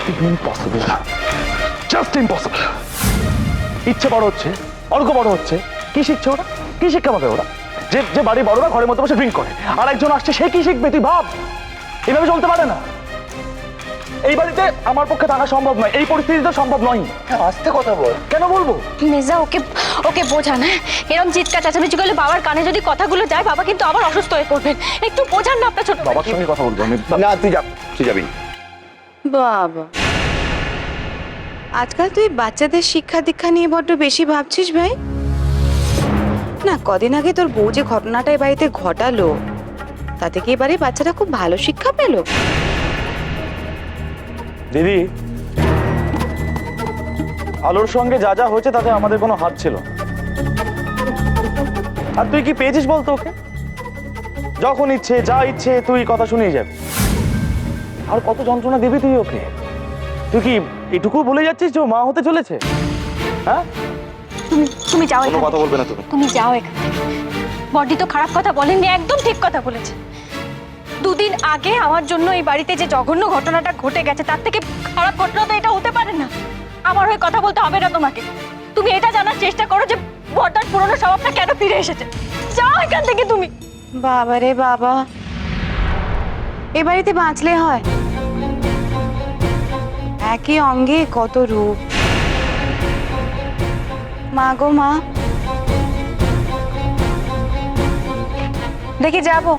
Impossible, just impossible. ইচ্ছে বড় হচ্ছে, অর্ঘ বড় হচ্ছে, কি শিখছে ওরা? কি শিক্ষা পাবে ওরা? যে যে বাড়ি বড়রা ঘরের মধ্যে বসে ড্রিঙ্ক করে, আর একজন আসছে, সে কি শিখবে? তুই ভাব, এইভাবে চলতে পারে না। এই বাড়িতে আমার পক্ষে থাকা সম্ভব নয়, এই পরিস্থিতিতে সম্ভব নয়। আস্তে কথা বল। কেন বলবো? মেজা, ওকে ওকে বোঝান। হ্যাঁ, এরকম চিৎকার চেঁচামেচি করলে বাবার কানে যদি কথাগুলো যায়, বাবা কিন্তু আবার অসুস্থ হয়ে পড়বেন। একটু বোঝান না আপনার ছোট বাবার সঙ্গে কথা বলবো আমি। না তুই যা, তুই যাবি না। বাবা, আজকাল তুই বাচ্চাদের শিক্ষা দীক্ষা নিয়ে বড্ড বেশি ভাবছিস ভাই। না, কদিন আগে তোর বউ যে ঘটনাটা এ বাড়িতে ঘটালো, তাতে কি এবারে বাচ্চারা খুব ভালো শিক্ষা পেল? দিদি, আলোর সঙ্গে যা যা হয়েছে তাতে আমাদের কোনো হাত ছিল না। আর তুই কি পেয়েছিস বলতো ওকে? যখন ইচ্ছে যা ইচ্ছে তুই কথা শুনেই যাবি। আর কত যন্ত্রণা দিবি তুই ওকে? তুই কি এটুকু ভুলে যাচ্ছিস যে ও মা হতে চলেছে? হ্যাঁ, তুমি যাও কোনো এখান কথা থেকে। বলবে না তুমি। তুমি যাও এখান থেকে। বড্ডি তো খারাপ কথা বলেননি, একদম ঠিক কথা বলেছে। দুদিন আগে আমার জন্য এই বাড়িতে যে জঘন্য ঘটনাটা ঘটে গেছে, তার থেকে খারাপ ঘটনা তো এটা হতে পারে না। আমার হয়ে কথা বলতে হবে না তোমাকে। তুমি এটা জানার চেষ্টা করো যে বড়দার পুরনো স্বভাবটা কেন ফিরে এসেছে। যাও এখান থেকে তুমি। বাবা রে বাবা, এ বাড়িতে বাঁচলে হয়? একই অঙ্গে কত রূপ। মা গো মা, দেখি যাবো।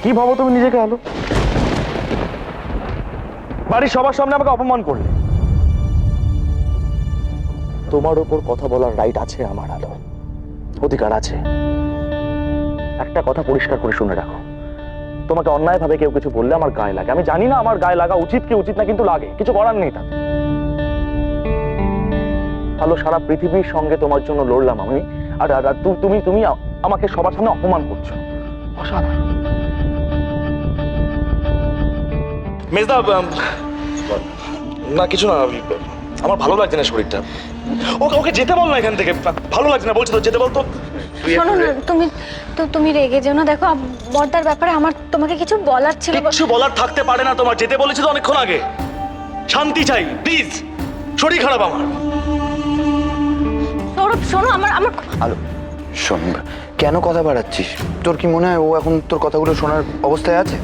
কি ভাবো তুমি নিজেকে? আলো, বাড়ির সবার সামনে আমাকে অপমান করলে। তোমার উপর কথা বলার রাইট আছে আমার, আলো, অধিকার আছে। একটা কথা পরিষ্কার করে শুনে রাখো, তোমাকে অন্যায় ভাবে কেউ কিছু বললে আমার গায়ে লাগে। আমি জানি না আমার গায়ে লাগা উচিত কি উচিত না, কিন্তু লাগে, কিছু করার নেই তাতে। আলো, সারা পৃথিবীর সঙ্গে তোমার জন্য লড়লাম আমি, আর তুমি তুমি আমাকে সবার সামনে অপমান করছো। অসাধারণ। মেজদা, না কিছু না, আমার ভালো লাগছে না শরীরটা। ওকে ওকে যেতে বল না এখান থেকে, ভালো লাগছে না। বলছি তো যেতে বল তো। শোনো না, তুমি রেগে যেও না। দেখো, বড়দার ব্যাপারে আমার তোমাকে কিছু বলার ছিল। কিছু বলার থাকতে পারে না তোমার, যেতে বলেছি তো অনেকক্ষণ আগে। শান্তি চাই প্লিজ, শরীর খারাপ আমার। সৌরভ শোনো, আমার আমার আলো শোন, কেন কথা বাড়াচ্ছিস? তোর কি মনে হয় ও এখন তোর কথাগুলো শোনার অবস্থায় আছে?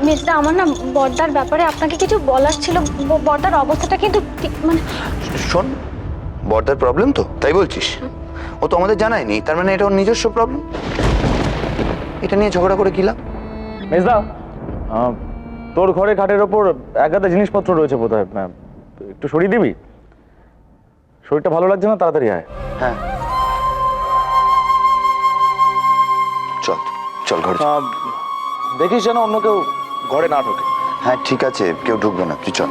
মেজদা, আমার না বড়দার ব্যাপারে আপনাকে কিছু বলার ছিল। বড়দার অবস্থাটা কিন্তু মানে শোন, বড়দার প্রবলেম তো, তাই বলছিস? ও তো আমাদের জানায়নি, তার মানে এটা ওর নিজস্ব প্রবলেম। এটা নিয়ে ঝগড়া করে কি লাভ? মেজদা, তোর ঘরে খাটের ওপর একাদা জিনিসপত্র রয়েছে বোধহয়, একটু সরিয়ে দিবি? শরীরটা ভালো লাগছে না, তাড়াতাড়ি আয়। হ্যাঁ, চল চল ঘরে চল। দেখিস যেন অন্য কেউ ঘরে না ঢোকে। হ্যাঁ ঠিক আছে, কেউ ঢুকবে না, তুই চল।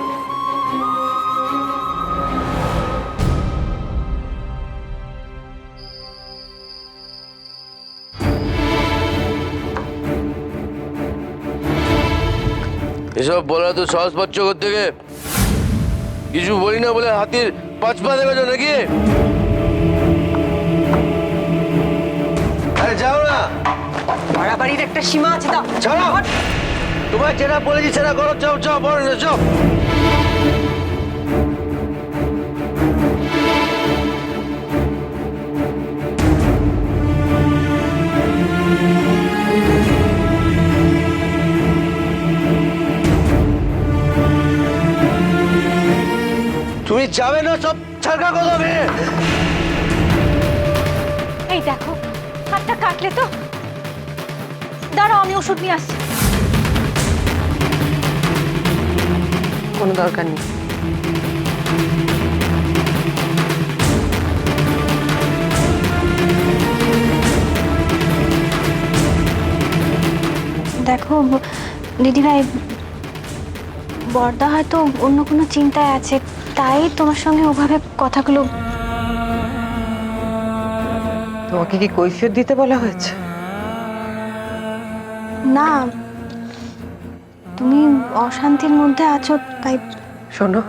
এসব বলা তো সহজ পাচ্ছ থেকে, কিছু বলি না বলে হাতির পাঁচ পা দেখেছো নাকি? আরে যাও না, বাড়াবাড়ির একটা সীমা আছে। দাও, ছাড়ো। তোমার যেটা বলেছি সেটা করো, যাও যাও, বড় যাও। তুমি যাবে না, সব ছাড়কা করবে। এই দেখো, হাতটা কাটলে তো। দাঁড়াও, আমি ওষুধ নিয়ে আসছি। কোনো দরকার নেই। দেখো দিদিভাই, বড়দা হয়তো অন্য কোনো চিন্তায় আছে, তাই তোমার সঙ্গে ওভাবে কথাগুলো। তোমাকে কি কৈফিয়ত দিতে বলা হয়েছে? না, তুমি অশান্তির মধ্যে আছো তাই। শোনো,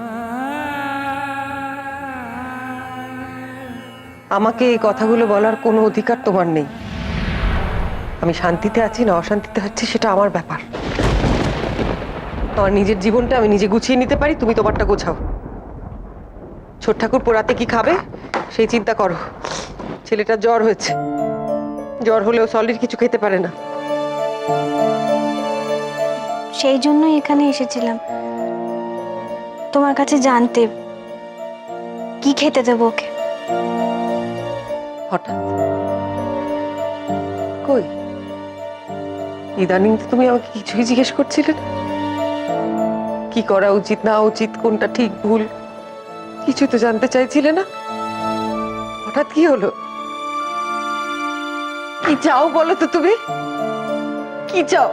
আমাকে এই কথাগুলো বলার কোনো অধিকার তোমার নেই। আমি শান্তিতে আছি না অশান্তিতে আছি সেটা আমার ব্যাপার। আমার নিজের জীবনটা আমি নিজে গুছিয়ে নিতে পারি, তুমি তোমারটা গোছাও। ছোট ঠাকুর পোড়াতে কি খাবে সেই চিন্তা করো। ছেলেটার জ্বর হয়েছে, জ্বর হলেও সলিড কিছু খেতে পারে না। সেই জন্যই এখানে এসেছিলাম, তোমার কাছে জানতে কি খেতে দেবো ওকে। হঠাৎ কই, ইদানিং তো তুমি আমাকে কিছুই জিজ্ঞেস করছিলে না। কি করা উচিত না উচিত, কোনটা ঠিক ভুল, কিছু তো জানতে চাইছিলে না। হঠাৎ কি হলো? কি চাও বলো তো তুমি, কি চাও?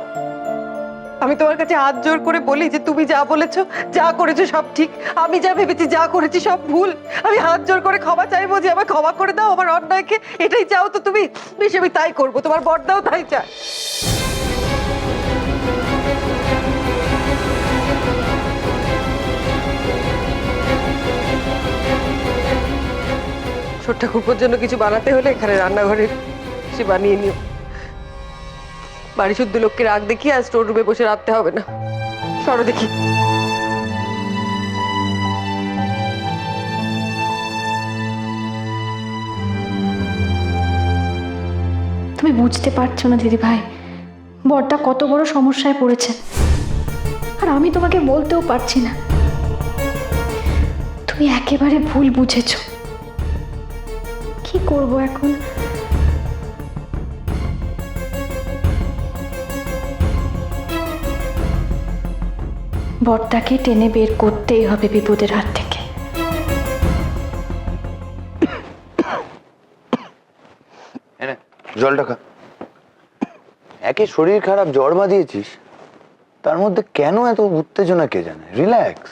আমি তোমার কাছে হাত জোর করে বলি যে তুমি যা বলেছো যা করেছো সব ঠিক, আমি যা ভেবেছি যা করেছি সব ভুল। আমি হাত জোর করে ক্ষমা চাইবো যে আমায় ক্ষমা করে দাও আমার অন্যায়কে, এটাই চাও তো তুমি? বেশ, আমি তাই করবো, তোমার বড়দাও তাই চায়। ছোট ঠাকুরপোর জন্য কিছু বানাতে হলে এখানে রান্নাঘরে সে বানিয়ে নিও। বাড়ি শুদ্ধ লোককে রাগ দেখিয়ে আর স্টোর রুমে বসে রাখতে হবে না। সরো দেখি। তুমি বুঝতে পারছো না দিদি ভাই, বড়টা কত বড় সমস্যায় পড়েছে, আর আমি তোমাকে বলতেও পারছি না। তুমি একেবারে ভুল বুঝেছো। কি করব এখন? বড়টাকে টেনে বের করতেই হবে বিপদের হাত থেকে। এনে জলটা খা। একে শরীর খারাপ, জ্বর বাঁধিয়েছিস, তার মধ্যে কেন এত উত্তেজনা কে জানে। রিল্যাক্স।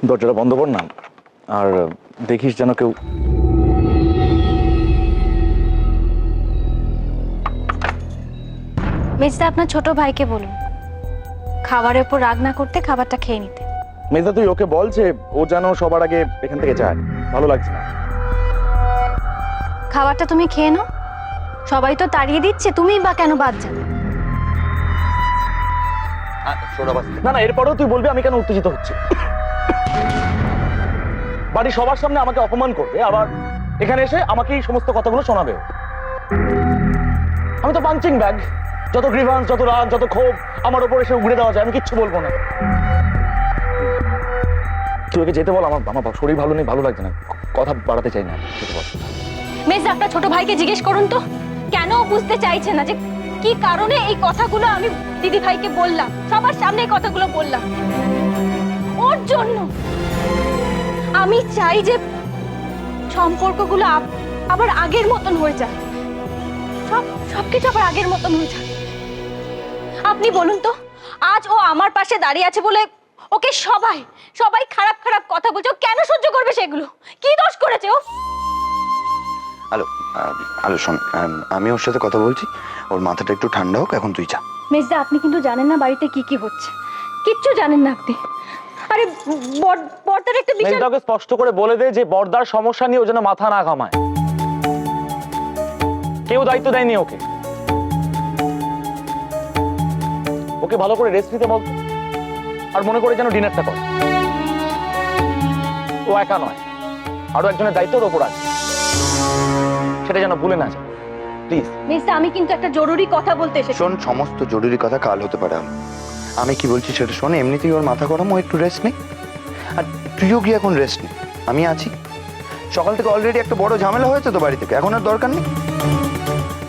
দরজাটা বন্ধ কর না, আর দেখিস যেন কেউ। মেজদা আপনার ছোট ভাইকে বলুন খাবারের উপর রাগ না করতে, খাবারটা খেয়ে নিতে। মেজদা তুই ওকে বল যে ও যেন সবার আগে এখান থেকে যায়, ভালো লাগছে না। খাবারটা তুমি খেয়ে নাও, সবাই তো তাড়িয়ে দিচ্ছে, তুমিই বা কেন বাদ যাবে? না না, এরপরেও তুই বলবি আমি কেন উত্তেজিত হচ্ছি। বাড়ি সবার সামনে আমাকে অপমান করবে, আবার এখানে এসে আমাকে এই সমস্ত কথাগুলো শোনাবে। আমি তো পাঞ্চিং ব্যাগ, যত গ্রিভান্স, যত রাগ, যত ক্ষোভ আমার উপর এসে উগড়ে দেওয়া যায়, আমি কিচ্ছু বলবো না। তুই ওকে যেতে বল, আমার আমার শরীর ভালো নেই, ভালো লাগছে না, কথা বাড়াতে চাই না, যেতে বল। মেজদা আপনার ছোট ভাইকে জিজ্ঞেস করুন তো কেন ও বুঝতে চাইছে না যে কি কারণে এই কথাগুলো আমি দিদি ভাইকে বললাম, সবার সামনে এই কথাগুলো বললাম ওর জন্য। আমি চাই যে সম্পর্কগুলো আবার আগের মতন হয়ে যায়, সবকিছু আবার আগের মতন হয়ে যায়। আপনি বলুন তো, আজ ও আমার পাশে দাঁড়িয়ে আছে বলে ওকে সবাই খারাপ খারাপ কথা বলছে, ও কেন সহ্য করবে সেগুলো? কি দোষ করেছে ও? আলো আলো শোন, আমি ওর সাথে কথা বলছি, ওর মাথাটা একটু ঠান্ডা হোক, এখন তুই যা। মেজদা আপনি কিন্তু জানেন না বাড়িতে কি কি হচ্ছে, কিচ্ছু জানেন না আপনি। আরে বর্দার একটা বিশাল। মেজদাকে স্পষ্ট করে বলে দে যে বর্দার সমস্যা নিয়ে ও যেন মাথা না ঘামায়, কেউ দায়িত্ব দেয়নি ওকে। ওকে ভালো করে রেস্ট নিতে বল, আর মনে করে যেন ডিনারটা কর। ও একা নয়, আরো একজনের দায়িত্ব ওর ওপর আছে, সেটা যেন ভুলে না যায়, প্লিজ। মেজদা আমি কিন্তু একটা জরুরি কথা বলতে এসেছি। শোন, সমস্ত জরুরি কথা কাল হতে পারে। আমি কি বলছি সেটা শোন। এমনিতেই ওর মাথা গরম, ও একটু রেস্ট নেই, আর তুইও কি এখন রেস্ট নে, আমি আছি। সকাল থেকে অলরেডি একটা বড় ঝামেলা হয়েছে তো বাড়ি থেকে, এখন আর দরকার নেই।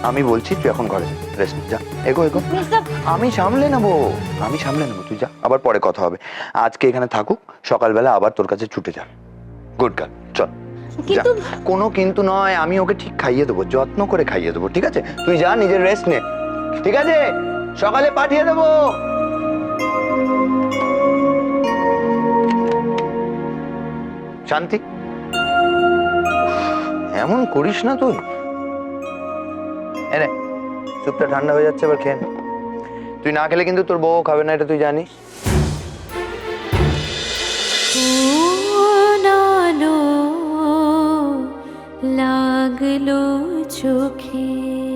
আমি বলছি তুই এখন ঘরে রেস্ট যা, এগো। মেজদা আমি সামলে নেবো, তুই যা, আবার পরে কথা হবে। আজকে এখানে থাকুক, সকালবেলা আবার তোর কাছে ছুটে যা। গুড গার্ল, চল। কিন্তু কোনো কিন্তু নয়, আমি ওকে ঠিক খাইয়ে দেবো, যত্ন করে খাইয়ে দেবো, ঠিক আছে? তুই যা, নিজের রেস্ট নে, ঠিক আছে? সকালে পাঠিয়ে দেবো। শান্তি, এমন করিস না তুই। এনে স্যুপটা ঠান্ডা হয়ে যাচ্ছে, এবার খেয়ে নে। তুই না খেলে কিন্তু তোর বউ খাবে না, এটা তুই জানিস। লাগলো চোখে।